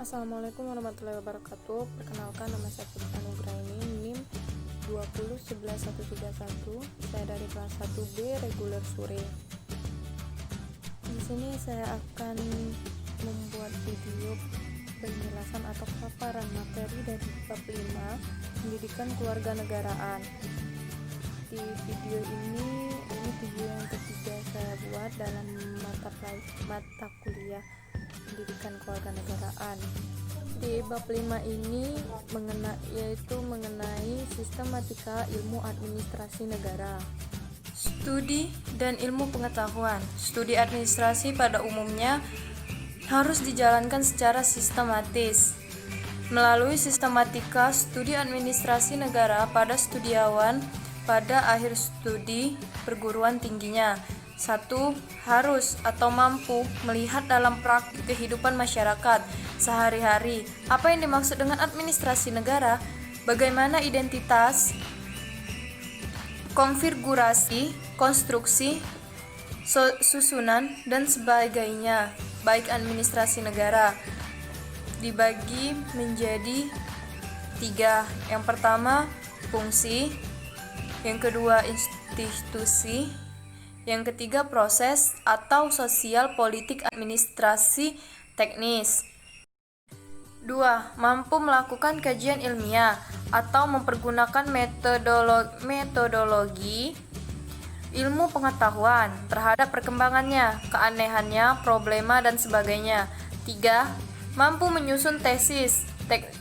Assalamualaikum warahmatullahi wabarakatuh. Perkenalkan, nama saya Putri Anugraini, NIM 2011131. Saya dari kelas 1B reguler Sure. Di sini saya akan membuat video penjelasan atau paparan materi dari bab 5 pendidikan kewarganegaraan. Di video ini video yang ketiga saya buat dalam mata kuliah pendidikan kewarganegaraan. Di bab 5 ini mengenai sistematika ilmu administrasi negara. Studi dan ilmu pengetahuan. Studi administrasi pada umumnya harus dijalankan secara sistematis. Melalui sistematika studi administrasi negara pada studiawan pada akhir studi perguruan tingginya. 1. Harus atau mampu melihat dalam praktik kehidupan masyarakat sehari-hari apa yang dimaksud dengan administrasi negara, bagaimana identitas, konfigurasi, konstruksi, susunan, dan sebagainya. Baik administrasi negara dibagi menjadi 3. Yang pertama, fungsi. Yang kedua, institusi. Yang ketiga, proses atau sosial politik administrasi teknis. 2. Mampu melakukan kajian ilmiah atau mempergunakan metodologi ilmu pengetahuan terhadap perkembangannya, keanehannya, problema, dan sebagainya. 3. Mampu menyusun tesis,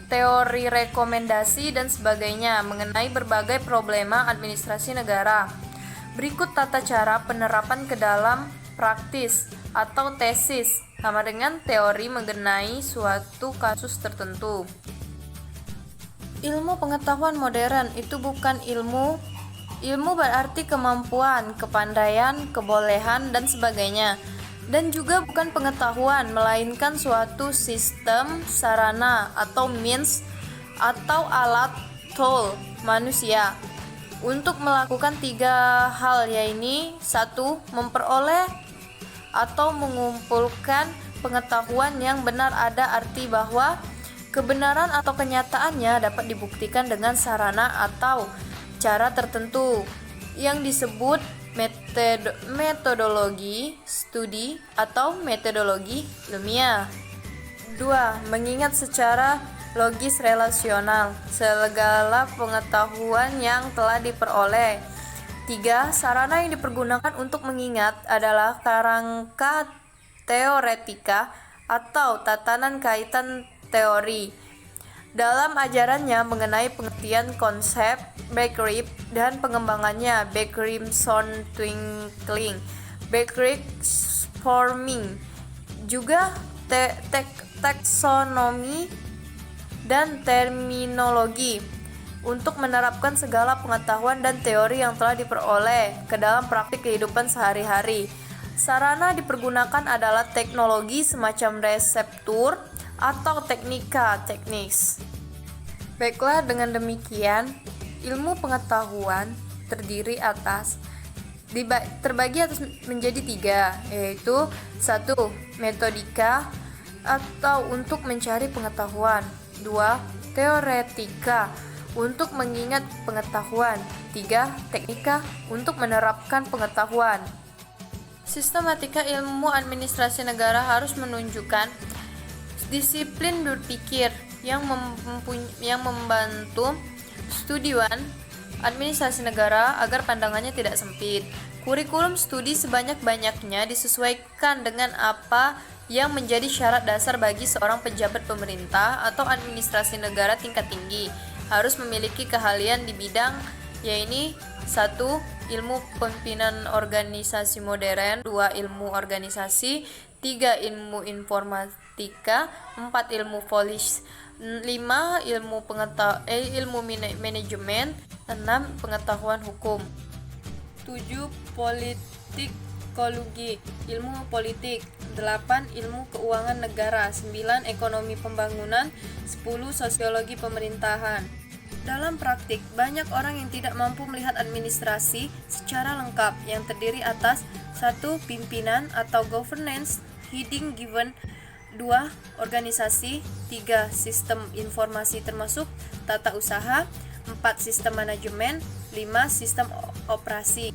teori rekomendasi, dan sebagainya mengenai berbagai problema administrasi negara. Berikut tata cara penerapan ke dalam praktis atau tesis sama dengan teori mengenai suatu kasus tertentu. Ilmu pengetahuan modern itu bukan ilmu. Ilmu berarti kemampuan, kepandaian, kebolehan, dan sebagainya. Dan juga bukan pengetahuan, melainkan suatu sistem, sarana, atau means, atau alat, tool, manusia untuk melakukan 3 hal, yaitu 1. Memperoleh atau mengumpulkan pengetahuan yang benar, ada arti bahwa kebenaran atau kenyataannya dapat dibuktikan dengan sarana atau cara tertentu yang disebut metodologi studi atau metodologi ilmiah. 2. Mengingat secara logis relasional segala pengetahuan yang telah diperoleh. 3. Sarana yang dipergunakan untuk mengingat adalah kerangka teoretika atau tatanan kaitan teori. Dalam ajarannya mengenai pengertian konsep, backgrip, dan pengembangannya, backgrip sound twinkling, backgrip forming, juga taksonomi dan terminologi untuk menerapkan segala pengetahuan dan teori yang telah diperoleh ke dalam praktik kehidupan sehari-hari. Sarana dipergunakan adalah teknologi semacam reseptur atau teknis. Baiklah, dengan demikian ilmu pengetahuan terbagi atas menjadi 3, yaitu 1. Metodika atau untuk mencari pengetahuan. 2. Teoretika untuk mengingat pengetahuan. 3. Teknika untuk menerapkan pengetahuan. Sistematika ilmu administrasi negara harus menunjukkan disiplin berpikir yang membantu studiwan administrasi negara agar pandangannya tidak sempit. Kurikulum studi sebanyak-banyaknya disesuaikan dengan apa yang menjadi syarat dasar bagi seorang pejabat pemerintah atau administrasi negara tingkat tinggi. Harus memiliki keahlian di bidang, yaitu 1. Ilmu pimpinan organisasi modern. 2. Ilmu organisasi. 3. Ilmu informatika. 4. Ilmu polis. 5. Ilmu manajemen. 6. Pengetahuan hukum. 7. Politikologi, ilmu politik. 8. Ilmu keuangan negara. 9. Ekonomi pembangunan. 10. Sosiologi pemerintahan. Dalam praktik, banyak orang yang tidak mampu melihat administrasi secara lengkap yang terdiri atas 1. Pimpinan atau governance, heading given 2. Organisasi. 3. Sistem informasi termasuk tata usaha. 4. Sistem manajemen. 5. Sistem operasi.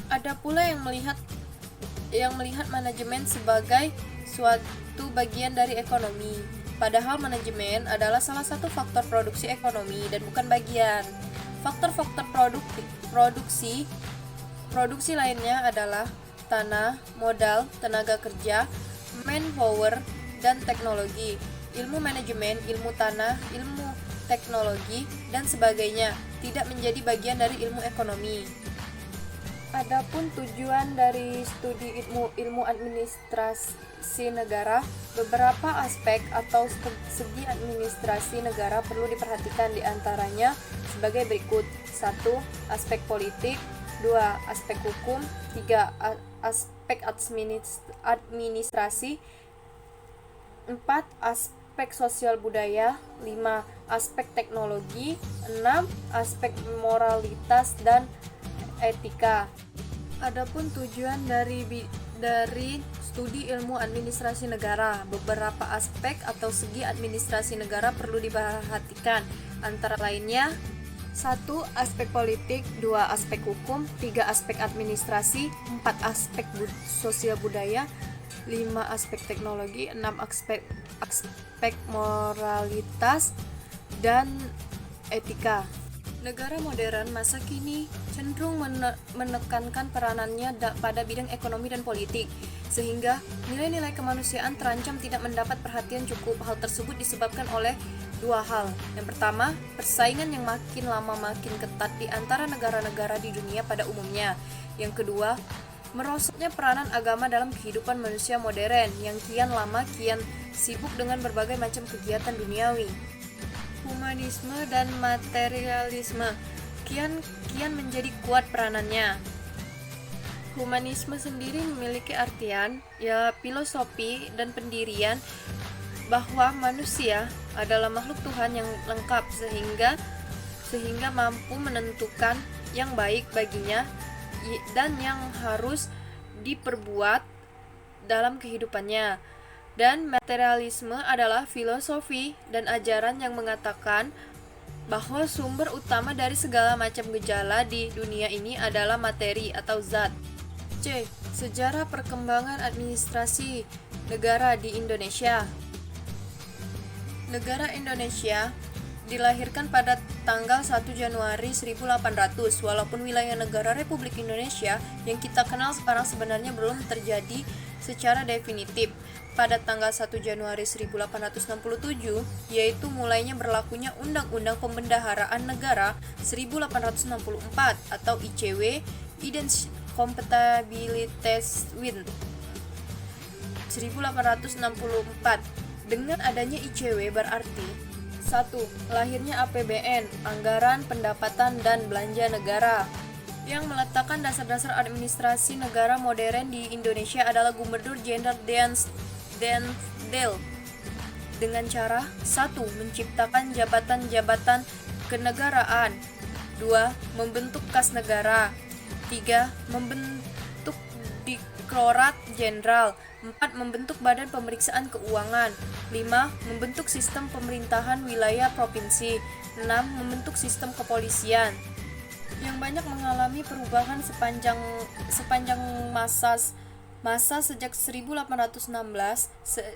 Ada pula yang melihat manajemen sebagai suatu bagian dari ekonomi. Padahal manajemen adalah salah satu faktor produksi ekonomi dan bukan bagian. Faktor-faktor produksi lainnya adalah tanah, modal, tenaga kerja, manpower, dan teknologi. Ilmu manajemen, ilmu tanah, ilmu teknologi, dan sebagainya tidak menjadi bagian dari ilmu ekonomi. Adapun tujuan dari studi ilmu administrasi negara, beberapa aspek atau segi administrasi negara perlu diperhatikan, diantaranya sebagai berikut. 1. Aspek politik. 2. Aspek hukum. 3. Aspek administrasi. 4. Aspek sosial budaya. 5. Aspek teknologi. 6. Aspek moralitas dan etika. Adapun tujuan dari studi ilmu administrasi negara, beberapa aspek atau segi administrasi negara perlu diperhatikan, antara lainnya 1. Aspek politik. 2. Aspek hukum. 3. Aspek administrasi. 4. Aspek sosial budaya. 5. Aspek teknologi. 6. Aspek moralitas dan etika. Negara modern masa kini cenderung menekankan peranannya pada bidang ekonomi dan politik, sehingga nilai-nilai kemanusiaan terancam tidak mendapat perhatian cukup. Hal tersebut disebabkan oleh dua hal. Yang pertama, persaingan yang makin lama makin ketat di antara negara-negara di dunia pada umumnya. Yang kedua, merosotnya peranan agama dalam kehidupan manusia modern yang kian lama kian sibuk dengan berbagai macam kegiatan duniawi. Humanisme dan materialisme kian menjadi kuat peranannya. Humanisme sendiri memiliki artian, filosofi dan pendirian bahwa manusia adalah makhluk Tuhan yang lengkap sehingga mampu menentukan yang baik baginya dan yang harus diperbuat dalam kehidupannya. Dan materialisme adalah filosofi dan ajaran yang mengatakan bahwa sumber utama dari segala macam gejala di dunia ini adalah materi atau zat. C. Sejarah perkembangan administrasi negara di Indonesia. Negara Indonesia dilahirkan pada tanggal 1 Januari 1800, walaupun wilayah negara Republik Indonesia yang kita kenal sekarang sebenarnya belum terjadi secara definitif pada tanggal 1 Januari 1867, yaitu mulainya berlakunya Undang-Undang Pembendaharaan Negara 1864 atau ICW, Compatibilitas Win 1864. Dengan adanya ICW berarti 1. Lahirnya APBN, Anggaran Pendapatan dan Belanja Negara, yang meletakkan dasar-dasar administrasi negara modern di Indonesia adalah Gubernur Jenderal Dendel dengan cara 1. Menciptakan jabatan-jabatan kenegaraan. 2. Membentuk kas negara. 3. Membentuk Diktorat Jenderal. 4. Membentuk Badan Pemeriksaan Keuangan. 5. Membentuk sistem pemerintahan wilayah provinsi. 6. Membentuk sistem kepolisian. Yang banyak mengalami perubahan sepanjang masa sejak 1816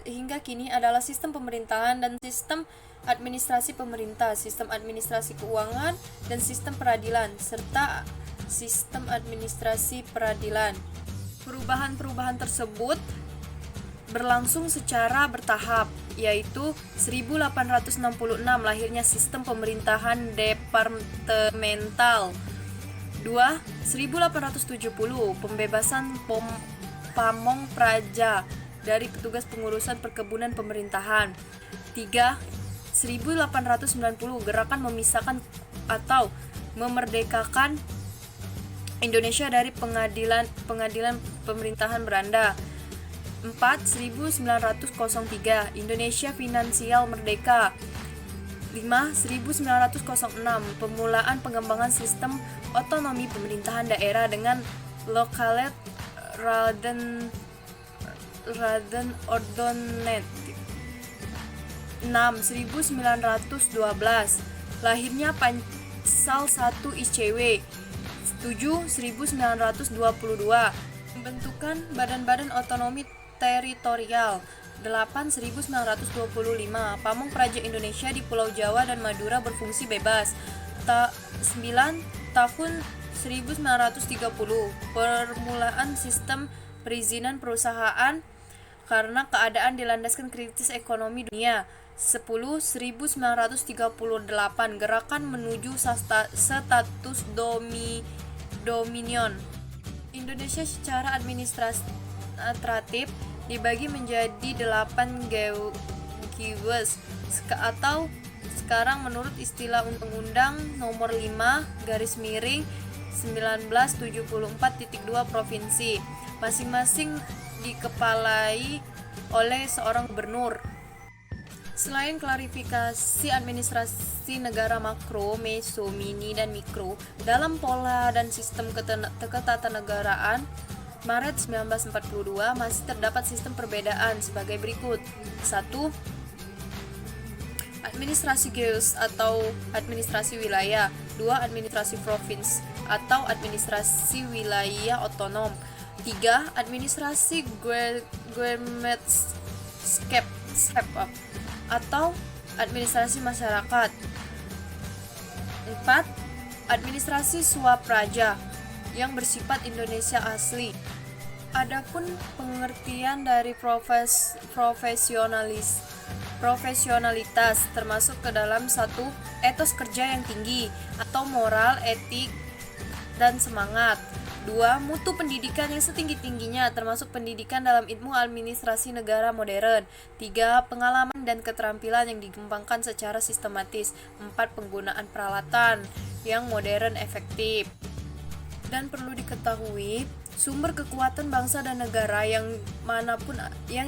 hingga kini adalah sistem pemerintahan dan sistem administrasi pemerintah, sistem administrasi keuangan, dan sistem peradilan, serta sistem administrasi peradilan. Perubahan-perubahan tersebut berlangsung secara bertahap, yaitu 1866 lahirnya sistem pemerintahan departemental. 2. 1870 pembebasan pamong praja dari petugas pengurusan perkebunan pemerintahan. 3. 1890 gerakan memisahkan atau memerdekakan Indonesia dari pengadilan pemerintahan Belanda. 4. 1903 Indonesia finansial merdeka. 5. 1906 pemulaan pengembangan sistem otonomi pemerintahan daerah dengan Lokal Raden Ordonet. 6. 1912 lahirnya Pansal 1 ICW. 7. 1922 pembentukan Badan-Badan Otonomi Teritorial. 8. 1925 Pamong Praja Indonesia di Pulau Jawa dan Madura berfungsi bebas. 9. Tahun 1930 permulaan sistem perizinan perusahaan karena keadaan dilandaskan kritis ekonomi dunia. 10. 1938 gerakan menuju status dominion. Indonesia secara administratif dibagi menjadi 8 gewes atau sekarang menurut istilah Undang-Undang Nomor 5/1974/2 provinsi, masing-masing dikepalai oleh seorang gubernur. Selain klarifikasi administrasi negara makro, meso, mini, dan mikro dalam pola dan sistem ketatanegaraan, Maret 1942 masih terdapat sistem perbedaan sebagai berikut. 1. Administrasi geos atau administrasi wilayah. 2. Administrasi provinsi atau administrasi wilayah otonom. 3. Administrasi Gemeenschap atau administrasi masyarakat. 4. Administrasi swapraja yang bersifat Indonesia asli. Adapun pengertian dari profesionalitas termasuk ke dalam 1. Etos kerja yang tinggi atau moral, etik, dan semangat. 2. Mutu pendidikan yang setinggi-tingginya termasuk pendidikan dalam ilmu administrasi negara modern. 3. Pengalaman dan keterampilan yang dikembangkan secara sistematis. 4. Penggunaan peralatan yang modern efektif. Dan perlu diketahui, sumber kekuatan bangsa dan negara yang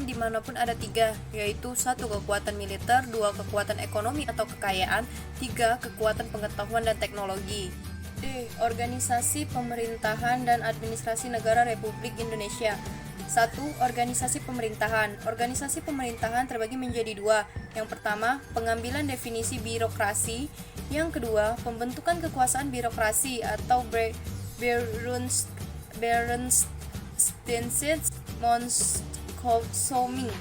dimanapun ada 3, yaitu 1. Kekuatan militer, 2. Kekuatan ekonomi atau kekayaan, 3. Kekuatan pengetahuan dan teknologi. D. Organisasi pemerintahan dan administrasi negara Republik Indonesia. 1. Organisasi pemerintahan. Organisasi pemerintahan terbagi menjadi 2. Yang pertama, pengambilan definisi birokrasi. Yang kedua, pembentukan kekuasaan birokrasi atau Berunstensmonskoming.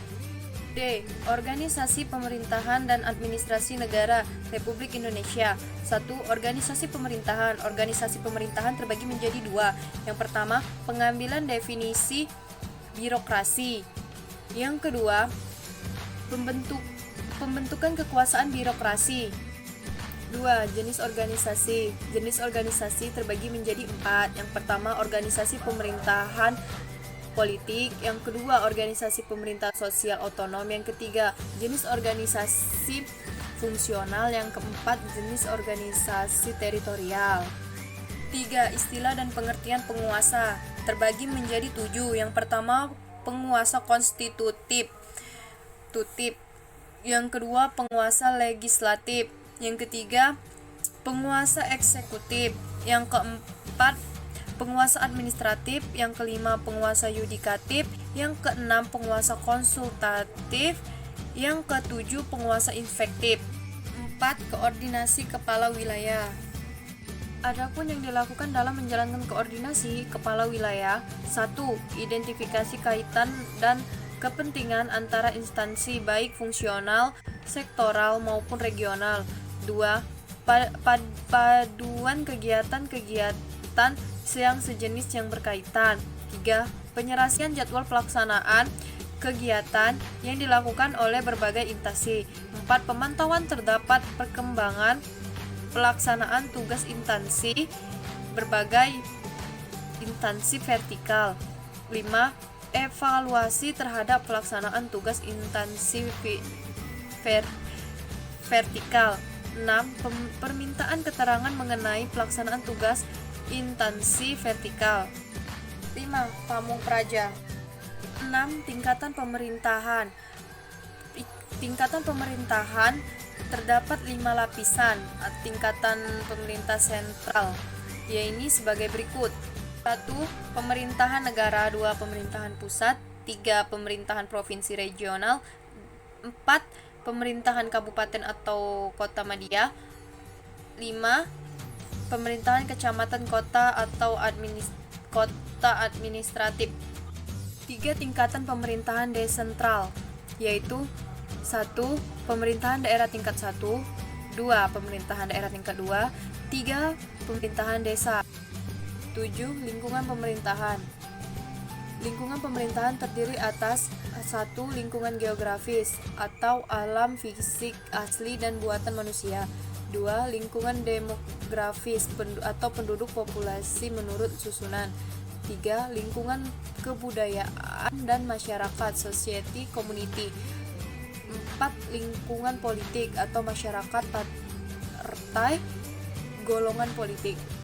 D. Organisasi pemerintahan dan administrasi negara Republik Indonesia. 1. Organisasi pemerintahan. Organisasi pemerintahan terbagi menjadi 2. Yang pertama, pengambilan definisi birokrasi. Yang kedua, pembentukan kekuasaan birokrasi. 2. Jenis organisasi. Jenis organisasi terbagi menjadi 4. Yang pertama, organisasi pemerintahan politik. Yang kedua, organisasi pemerintah sosial otonom. Yang ketiga, jenis organisasi fungsional. Yang keempat, jenis organisasi teritorial. 3. Istilah dan pengertian penguasa terbagi menjadi 7. Yang pertama, penguasa konstitutif. Yang kedua, penguasa legislatif. Yang ketiga, penguasa eksekutif. Yang keempat, penguasa administratif. Yang kelima, penguasa yudikatif. Yang keenam, penguasa konsultatif. Yang ketujuh, penguasa efektif. 4. Koordinasi kepala wilayah. Adapun yang dilakukan dalam menjalankan koordinasi kepala wilayah. 1. Identifikasi kaitan dan kepentingan antara instansi baik fungsional, sektoral maupun regional. 2. Paduan kegiatan-kegiatan yang sejenis yang berkaitan. 3. Penyelesaian jadwal pelaksanaan kegiatan yang dilakukan oleh berbagai instansi. 4. Pemantauan terdapat perkembangan pelaksanaan tugas instansi berbagai instansi vertikal. 5. Evaluasi terhadap pelaksanaan tugas instansi vertikal. 6. Permintaan keterangan mengenai pelaksanaan tugas instansi vertikal. 5. Pamong praja. 6. Tingkatan pemerintahan. Tingkatan pemerintahan terdapat 5 lapisan. Tingkatan pemerintah sentral, yaitu sebagai berikut. 1. Pemerintahan negara. 2. Pemerintahan pusat. 3. Pemerintahan provinsi regional. 4. Pemerintahan kabupaten atau kota madya. 5. Pemerintahan kecamatan kota atau kota administratif. 3. Tingkatan pemerintahan desentral, yaitu 1. Pemerintahan daerah tingkat 1, 2. Pemerintahan daerah tingkat 2, 3. Pemerintahan desa. 7. Lingkungan pemerintahan. Lingkungan pemerintahan terdiri atas 1. Lingkungan geografis atau alam fisik asli dan buatan manusia. 2. Lingkungan demografis atau penduduk populasi menurut susunan. 3. Lingkungan kebudayaan dan masyarakat, society, community. 4. Lingkungan politik atau masyarakat, partai, golongan politik.